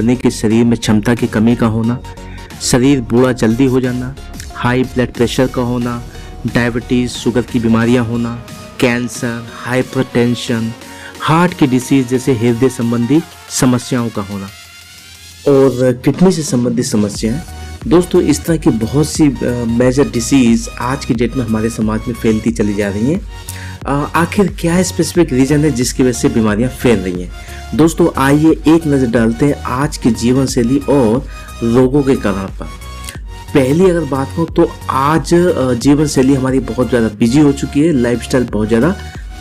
बढ़ने की शरीर में क्षमता की कमी का होना, शरीर बूढ़ा जल्दी हो जाना, हाई ब्लड प्रेशर का होना, डायबिटीज़ शुगर की बीमारियां होना, कैंसर, हाइपरटेंशन, हार्ट की डिसीज जैसे हृदय संबंधी समस्याओं का होना और किडनी से संबंधित समस्याएं। दोस्तों इस तरह की बहुत सी मेजर डिसीज़ आज की डेट में हमारे समाज में फैलती चली जा रही हैं। आखिर क्या स्पेसिफिक रीज़न है जिसकी वजह से बीमारियां फैल रही हैं? दोस्तों आइए एक नज़र डालते हैं आज की जीवन शैली और रोगों के कारण पर। पहली अगर बात हो तो आज जीवन शैली हमारी बहुत ज़्यादा बिजी हो चुकी है, लाइफस्टाइल बहुत ज़्यादा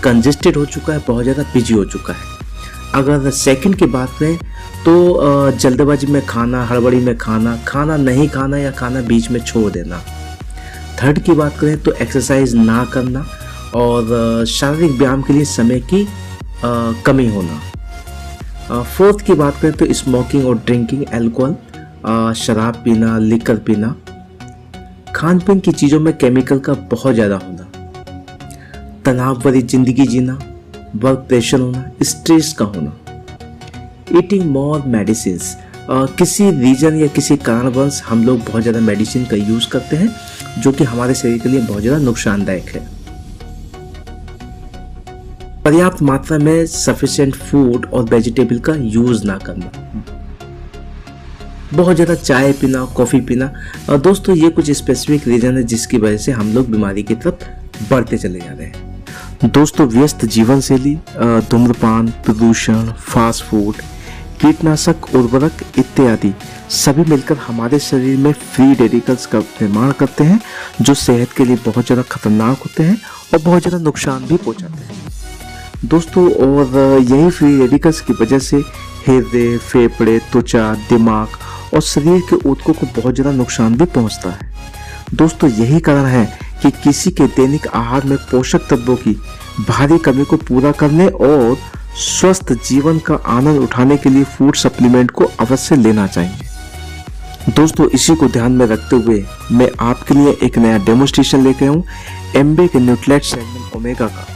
कंजेस्टेड हो चुका है, बहुत ज़्यादा बिजी हो चुका है। अगर सेकंड की बात करें तो जल्दबाजी में खाना, हड़बड़ी में खाना, खाना नहीं खाना या खाना बीच में छोड़ देना। थर्ड की बात करें तो एक्सरसाइज ना करना और शारीरिक व्यायाम के लिए समय की कमी होना। फोर्थ की बात करें तो स्मोकिंग और ड्रिंकिंग, अल्कोहल, शराब पीना, लिकर पीना, खान पीन की चीज़ों में केमिकल का बहुत ज़्यादा होना, तनाव भरी जिंदगी जीना, वर्क प्रेशर होना, स्ट्रेस का होना, ईटिंग मोर मेडिसिन। किसी रीजन या किसी कारणवश हम लोग बहुत ज़्यादा मेडिसिन का यूज़ करते हैं जो कि हमारे शरीर के लिए बहुत ज़्यादा नुकसानदायक है। पर्याप्त मात्रा में सफिशिएंट फूड और वेजिटेबल का यूज़ ना करना, बहुत ज़्यादा चाय पीना, कॉफ़ी पीना। दोस्तों ये कुछ स्पेसिफिक रीज़न है जिसकी वजह से हम लोग बीमारी की तरफ बढ़ते चले जा रहे हैं। दोस्तों व्यस्त जीवन शैली, धूम्रपान, प्रदूषण, फास्ट फूड, कीटनाशक, उर्वरक इत्यादि सभी मिलकर हमारे शरीर में फ्री रेडिकल्स का निर्माण करते हैं जो सेहत के लिए बहुत ज़्यादा खतरनाक होते हैं और बहुत ज़्यादा नुकसान भी पहुंचाते हैं दोस्तों। और यही फ्री रेडिकल्स की वजह से हृदय, फेफड़े, त्वचा, दिमाग और शरीर के ऊतकों को बहुत ज़्यादा नुकसान भी पहुंचता है दोस्तों। यही कारण है कि किसी के दैनिक आहार में पोषक तत्वों की भारी कमी को पूरा करने और स्वस्थ जीवन का आनंद उठाने के लिए फूड सप्लीमेंट को अवश्य लेना चाहिए दोस्तों। इसी को ध्यान में रखते हुए मैं आपके लिए एक नया डेमोन्स्ट्रेशन लेकर आऊँ एमबे के न्यूट्रिलाइट सेगमेंट ओमेगा का,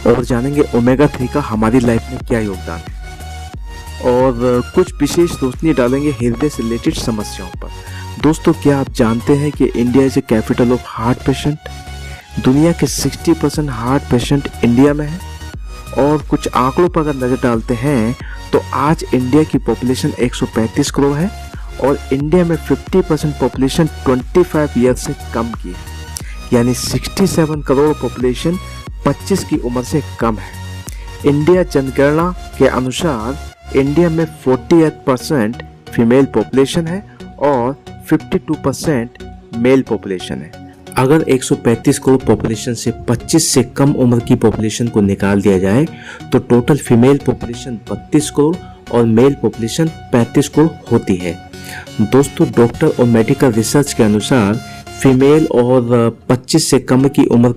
और जानेंगे ओमेगा 3 का हमारी लाइफ में क्या योगदान है और कुछ विशेष रोशनी डालेंगे हृदय से रिलेटेड समस्याओं पर। दोस्तों क्या आप जानते हैं कि India is a capital of heart patient? दुनिया के 60% हार्ट पेशेंट इंडिया में है। और कुछ आंकड़ों पर अगर नज़र डालते हैं तो आज इंडिया की पॉपुलेशन 135 करोड़ है और इंडिया में 50% पॉपुलेशन 25 ईयर से कम की है, यानी 67 करोड़ पॉपुलेशन 25 की उम्र से कम है। इंडिया जनगणना के अनुसार इंडिया में 48% फीमेल पॉपुलेशन है और 52% मेल पॉपुलेशन है। अगर 135 करोड़ पॉपुलेशन से 25 से कम उम्र की पॉपुलेशन को निकाल दिया जाए तो टोटल फीमेल पॉपुलेशन 32 करोड़ और मेल पॉपुलेशन 35 करोड़ होती है दोस्तों। डॉक्टर और मेडिकल रिसर्च के अनुसार फीमेल और 25 से कम की उम्र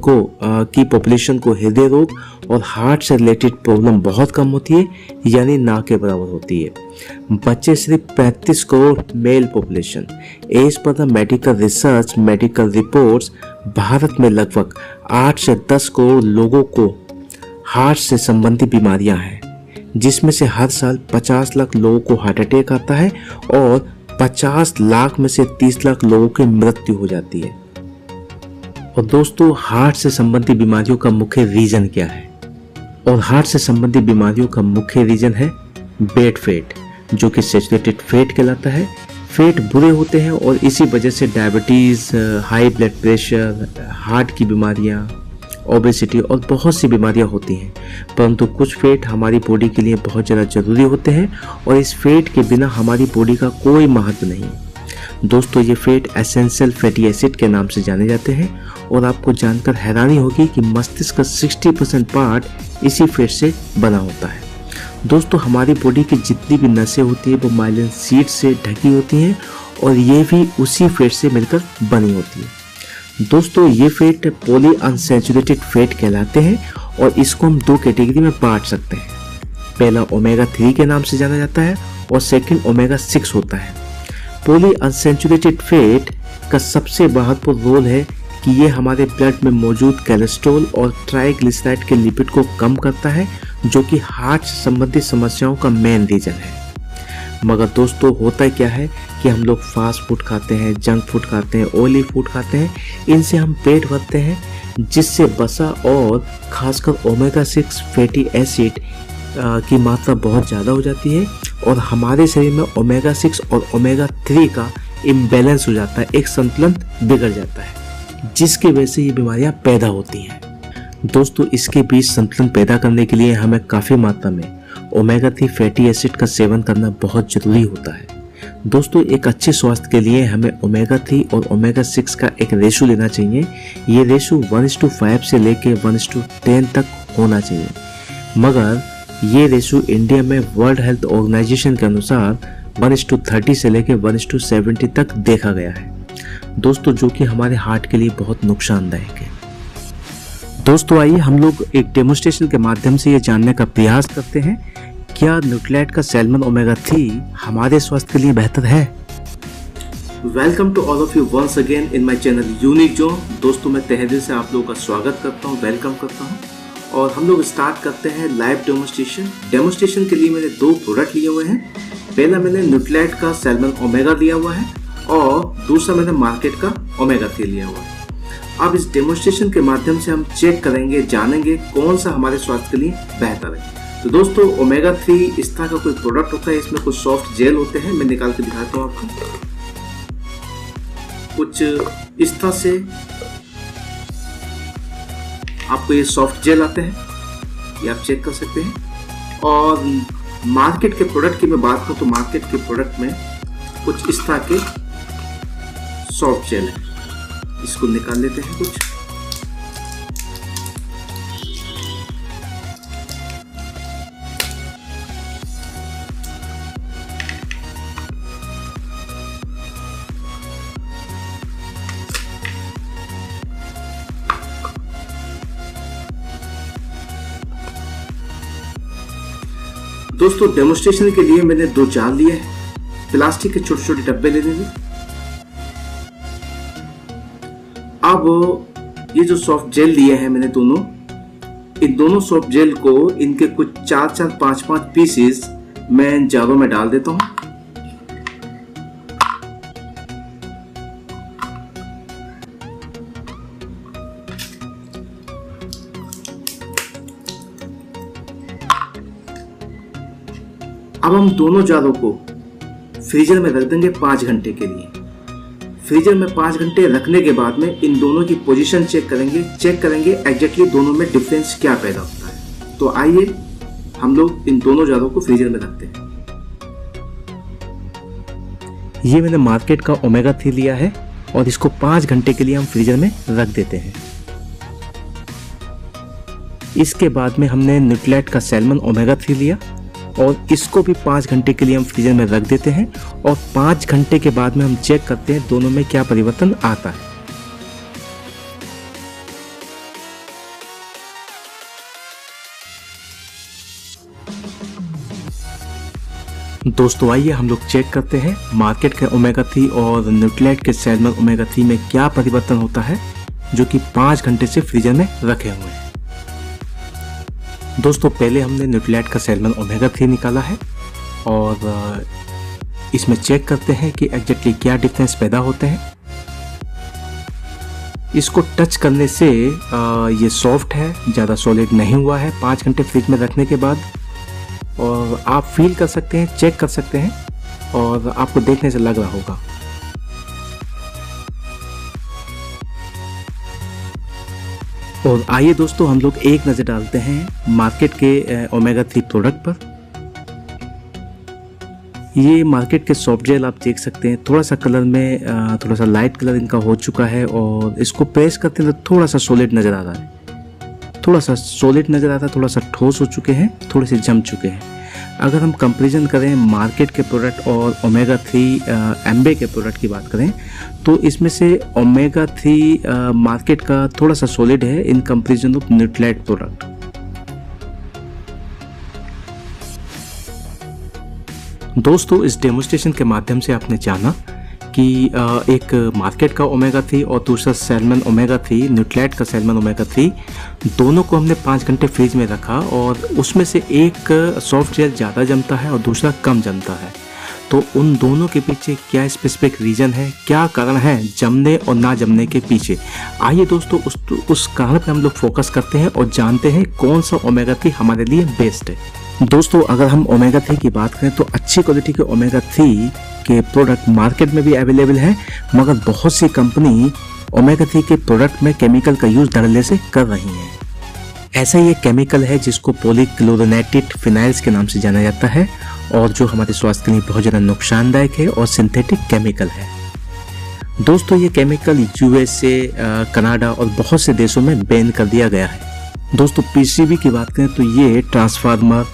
की पॉपुलेशन को हृदय रोग और हार्ट से रिलेटेड प्रॉब्लम बहुत कम होती है, यानी ना के बराबर होती है। बच्चे सिर्फ 35 crore male population. As per the medical research medical reports Bharat में लगभग 8 से 10 करोड़ लोगों को हार्ट से संबंधित बीमारियां हैं, जिसमें से हर साल 50 लाख लोगों को हार्ट अटैक आता है और 50 लाख में से 30 लाख लोगों की मृत्यु हो जाती है। और दोस्तों हार्ट से संबंधित बीमारियों का मुख्य रीजन क्या है? और हार्ट से संबंधित बीमारियों का मुख्य रीजन है बैड फैट, जो कि सैचुरेटेड फैट कहलाता है। फैट बुरे होते हैं और इसी वजह से diabetes, high blood pressure, heart की बीमारियां, ओबेसिटी और बहुत सी बीमारियां होती हैं। परंतु कुछ फैट हमारी बॉडी के लिए बहुत ज़्यादा ज़रूरी होते हैं और इस फैट के बिना हमारी बॉडी का कोई महत्व नहीं है दोस्तों। ये फैट एसेंशियल फैटी एसिड के नाम से जाने जाते हैं और आपको जानकर हैरानी होगी कि मस्तिष्क का 60% पार्ट इसी फैट से बना होता है दोस्तों। हमारी बॉडी की जितनी भी नसें होती हैं वो माइलिन शीट से ढकी होती हैं और ये भी उसी फैट से मिलकर बनी होती है दोस्तों। ये फैट पॉली अनसैचुरेटेड फैट कहलाते हैं और इसको हम 2 कैटेगरी में बांट सकते हैं। पहला ओमेगा 3 के नाम से जाना जाता है और सेकंड ओमेगा 6 होता है। पॉली अनसैचुरेटेड फैट का सबसे महत्वपूर्ण रोल है कि ये हमारे ब्लड में मौजूद कोलेस्ट्रॉल और ट्राइग्लिसराइड के लिपिड को कम करता है, जो कि हार्ट से संबंधित समस्याओं का मेन रीजन है। मगर दोस्तों होता क्या है कि हम लोग फास्ट फूड खाते हैं, जंक फूड खाते हैं, ऑयली फूड खाते हैं, इनसे हम पेट भरते हैं, जिससे वसा और खासकर ओमेगा 6 फैटी एसिड की मात्रा बहुत ज़्यादा हो जाती है और हमारे शरीर में ओमेगा 6 और ओमेगा 3 का इम्बैलेंस हो जाता है, एक संतुलन बिगड़ जाता है, जिसकी वजह से ये बीमारियां पैदा होती हैं। दोस्तों इसके बीच संतुलन पैदा करने के लिए हमें काफ़ी मात्रा में ओमेगा 3 फैटी एसिड का सेवन करना बहुत ज़रूरी होता है। दोस्तों एक अच्छे स्वास्थ्य के लिए हमें ओमेगा 3 और ओमेगा 6 का एक रेशो लेना चाहिए। ये रेशो 1:5 से लेके 1:10 तक होना चाहिए, मगर ये रेशो इंडिया में वर्ल्ड हेल्थ ऑर्गेनाइजेशन के अनुसार 1:30 से लेके 1:70 तक देखा गया है दोस्तों, जो कि हमारे हार्ट के लिए बहुत नुकसानदायक है। दोस्तों आइए हम लोग एक डेमोन्स्ट्रेशन के माध्यम से ये जानने का प्रयास करते हैं, क्या न्यूट्रिलाइट का सैल्मन ओमेगा 3 हमारे स्वास्थ्य के लिए बेहतर है। Welcome to all of you once again in my channel unique zone. दोस्तों मैं तहे दिल से आप लोगों का स्वागत करता हूँ, वेलकम करता हूँ और हम लोग स्टार्ट करते हैं लाइव डेमोन्स्ट्रेशन के लिए मैंने 2 प्रोडक्ट लिए हुए हैं। पहला मैंने न्यूट्रिलाइट का सैल्मन ओमेगा लिया हुआ है और दूसरा मैंने मार्केट का ओमेगा 3 लिया हुआ है। अब इस डेमोन्स्ट्रेशन के माध्यम से हम चेक करेंगे, जानेंगे कौन सा हमारे स्वास्थ्य के लिए बेहतर है। तो दोस्तों ओमेगा 3 इस तरह का कोई प्रोडक्ट होता है, इसमें कुछ सॉफ्ट जेल होते हैं, मैं निकाल के दिखाता हूँ आपको। कुछ इस तरह से आपको ये सॉफ्ट जेल आते हैं, ये आप चेक कर सकते हैं। और मार्केट के प्रोडक्ट की मैं बात करूँ तो मार्केट के प्रोडक्ट में कुछ इस तरह के सॉफ्ट जेल है, इसको निकाल लेते हैं कुछ। दोस्तों डेमोन्स्ट्रेशन के लिए मैंने 2 जार लिए हैं, प्लास्टिक के छोटे छोटे डब्बे ले लेंगे। अब ये जो सॉफ्ट जेल लिए हैं मैंने दोनों, इन दोनों सॉफ्ट जेल को इनके कुछ 4-4, 5-5 पीसेस मैं जारों में डाल देता हूं। अब हम दोनों जारों को फ्रीजर में रख देंगे 5 घंटे के लिए। फ्रीजर में 5 घंटे रखने के बाद में इन दोनों की पोजीशन चेक करेंगे एग्जैक्टली दोनों में डिफरेंस क्या पैदा होता है। तो आइए हम लोग इन दोनों जारों को फ्रीजर में रखते हैं। ये मैंने मार्केट का ओमेगा 3 लिया है और इसको 5 घंटे के लिए हम फ्रीजर में रख देते हैं। इसके बाद में हमने न्यूट्रिलाइट का सैल्मन ओमेगा 3 लिया और इसको भी 5 घंटे के लिए हम फ्रीजर में रख देते हैं और 5 घंटे के बाद में हम चेक करते हैं दोनों में क्या परिवर्तन आता है। दोस्तों आइए हम लोग चेक करते हैं मार्केट के ओमेगा 3 और न्यूट्रिलाइट के सैल्मन ओमेगा 3 में क्या परिवर्तन होता है, जो कि 5 घंटे से फ्रीजर में रखे हुए हैं। दोस्तों पहले हमने न्यूट्रिलाइट का सैल्मन ओमेगा 3 निकाला है और इसमें चेक करते हैं कि एग्जैक्टली क्या डिफरेंस पैदा होते हैं। इसको टच करने से ये सॉफ्ट है, ज़्यादा सॉलिड नहीं हुआ है 5 घंटे फ्रिज में रखने के बाद, और आप फील कर सकते हैं, चेक कर सकते हैं और आपको देखने से लग रहा होगा। और आइए दोस्तों हम लोग एक नज़र डालते हैं मार्केट के ओमेगा 3 प्रोडक्ट पर। ये मार्केट के सॉफ्ट जेल आप देख सकते हैं, थोड़ा सा कलर में थोड़ा सा लाइट कलर इनका हो चुका है और इसको प्रेस करते हैं तो थोड़ा सा सॉलिड नज़र आ रहा है, थोड़ा सा ठोस हो चुके हैं, थोड़े से जम चुके हैं। अगर हम कंपैरिजन करें मार्केट के प्रोडक्ट और ओमेगा 3 एम्बे के प्रोडक्ट की बात करें तो इसमें से ओमेगा 3 मार्केट का थोड़ा सा सॉलिड है in comparison of Nutrilite product. दोस्तों इस डेमोन्स्ट्रेशन के माध्यम से आपने जाना कि एक मार्केट का ओमेगा 3 और दूसरा सैल्मन ओमेगा 3 न्यूट्रिलाइट का सैल्मन ओमेगा 3 दोनों को हमने 5 घंटे फ्रिज में रखा और उसमें से एक सॉफ्ट जेल ज़्यादा जमता है और दूसरा कम जमता है। तो उन दोनों के पीछे क्या स्पेसिफिक रीजन है, क्या कारण है जमने और ना जमने के पीछे। आइए दोस्तों उस कारण पे हम लोग फोकस करते हैं और जानते हैं कौन सा ओमेगा 3 हमारे लिए बेस्ट है। दोस्तों अगर हम ओमेगा 3 की बात करें तो अच्छी क्वालिटी के ओमेगा 3 के प्रोडक्ट मार्केट में भी अवेलेबल है, मगर बहुत सी कंपनी ओमेगा 3 के प्रोडक्ट में केमिकल का यूज धड़ल्ले से कर रही है। ऐसा ही एक केमिकल है जिसको पॉलीक्लोरोनेटेड फिनाइल्स के नाम से जाना जाता है और जो हमारे स्वास्थ्य के लिए बहुत ज़्यादा नुकसानदायक है और सिंथेटिक केमिकल है। दोस्तों ये केमिकल यूएसए, कनाडा और बहुत से देशों में बैन कर दिया गया है। दोस्तों पीसीबी की बात करें तो ये ट्रांसफार्मर,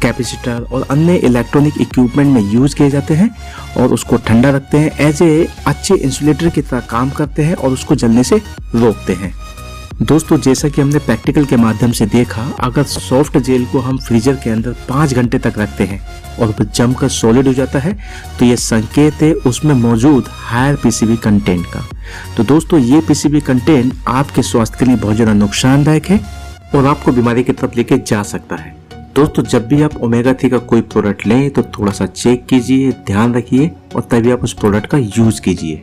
कैपेसिटर और अन्य इलेक्ट्रॉनिक इक्विपमेंट में यूज किए जाते हैं और उसको ठंडा रखते हैं, एज ए अच्छे इंसुलेटर की तरह काम करते हैं और उसको जलने से रोकते हैं। दोस्तों जैसा कि हमने प्रैक्टिकल के माध्यम से देखा, अगर सॉफ्ट जेल को हम फ्रीजर के अंदर 5 घंटे तक रखते हैं और वो जमकर सॉलिड हो जाता है तो ये संकेत है उसमें मौजूद हायर पीसीबी कंटेंट का। तो दोस्तों ये पीसीबी कंटेंट आपके स्वास्थ्य के लिए बहुत ज़्यादा नुकसानदायक है और आपको बीमारी की तरफ लेके जा सकता है। दोस्तों जब भी आप ओमेगा 3 का कोई प्रोडक्ट लें तो थोड़ा सा चेक कीजिए, ध्यान रखिए और तभी आप उस प्रोडक्ट का यूज कीजिए।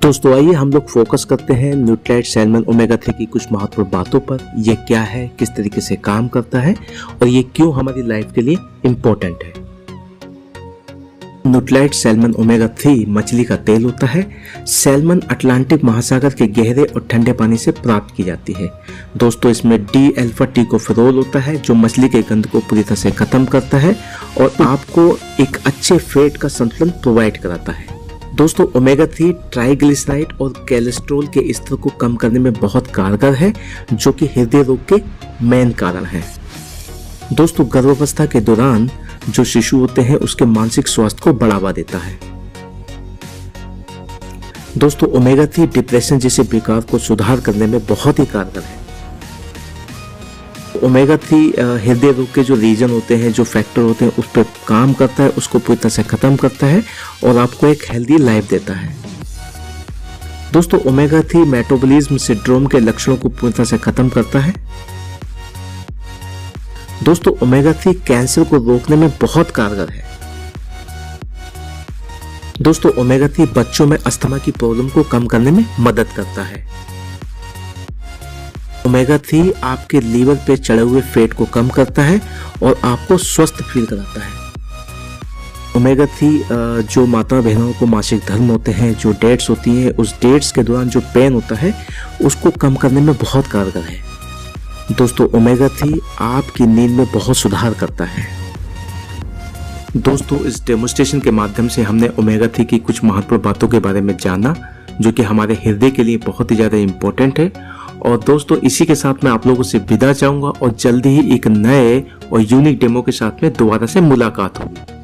दोस्तों आइए हम लोग फोकस करते हैं न्यूट्रालाइट सैल्मन ओमेगा 3 की कुछ महत्वपूर्ण बातों पर। ये क्या है, किस तरीके से काम करता है और ये क्यों हमारी लाइफ के लिए इम्पोर्टेंट है। न्यूट्रालाइट सैल्मन ओमेगा 3 मछली का तेल होता है। सैल्मन अटलांटिक महासागर के गहरे और ठंडे पानी से प्राप्त की जाती है। दोस्तों इसमें डी अल्फा टिकोफेरोल होता है जो मछली के गंध को पूरी तरह से खत्म करता है और आपको एक अच्छे फैट का संतुलन प्रोवाइड कराता है। दोस्तों ओमेगा 3 ट्राइग्लिसराइड और कोलेस्ट्रॉल के स्तर को कम करने में बहुत कारगर है, जो कि हृदय रोग के मेन कारण है। दोस्तों गर्भावस्था के दौरान जो शिशु होते हैं उसके मानसिक स्वास्थ्य को बढ़ावा देता है। दोस्तों ओमेगा 3 डिप्रेशन जैसे विकार को सुधार करने में बहुत ही कारगर है। ओमेगा 3 हृदय रोग के जो रीजन होते हैं, जो फैक्टर होते हैं, उस पर काम करता है, उसको पूरी तरह से खत्म करता है और आपको एक हेल्दी लाइफ देता है। दोस्तों ओमेगा 3 मेटाबॉलिज्म सिंड्रोम के लक्षणों को पूरी तरह से खत्म करता है। दोस्तों ओमेगा 3 कैंसर को रोकने में बहुत कारगर है। दोस्तों ओमेगा 3 बच्चों में अस्थमा की प्रॉब्लम को कम करने में मदद करता है। ओमेगा 3 आपके लीवर पे चढ़े हुए फैट को कम करता है और आपको स्वस्थ फील कराता है। ओमेगा 3 जो माता बहनों को मासिक धर्म होते हैं, जो डेट्स होती है, उस डेट्स के दौरान जो पेन होता है उसको कम करने में बहुत कारगर है। दोस्तों ओमेगा 3 आपकी नींद में बहुत सुधार करता है। दोस्तों इस डेमोन्स्ट्रेशन के माध्यम से हमने ओमेगा 3 की कुछ महत्वपूर्ण बातों के बारे में जाना, जो कि हमारे हृदय के लिए बहुत ही ज़्यादा इम्पोर्टेंट है। और दोस्तों इसी के साथ मैं आप लोगों से विदा चाहूँगा और जल्दी ही एक नए और यूनिक डेमो के साथ में दोबारा से मुलाकात होगी।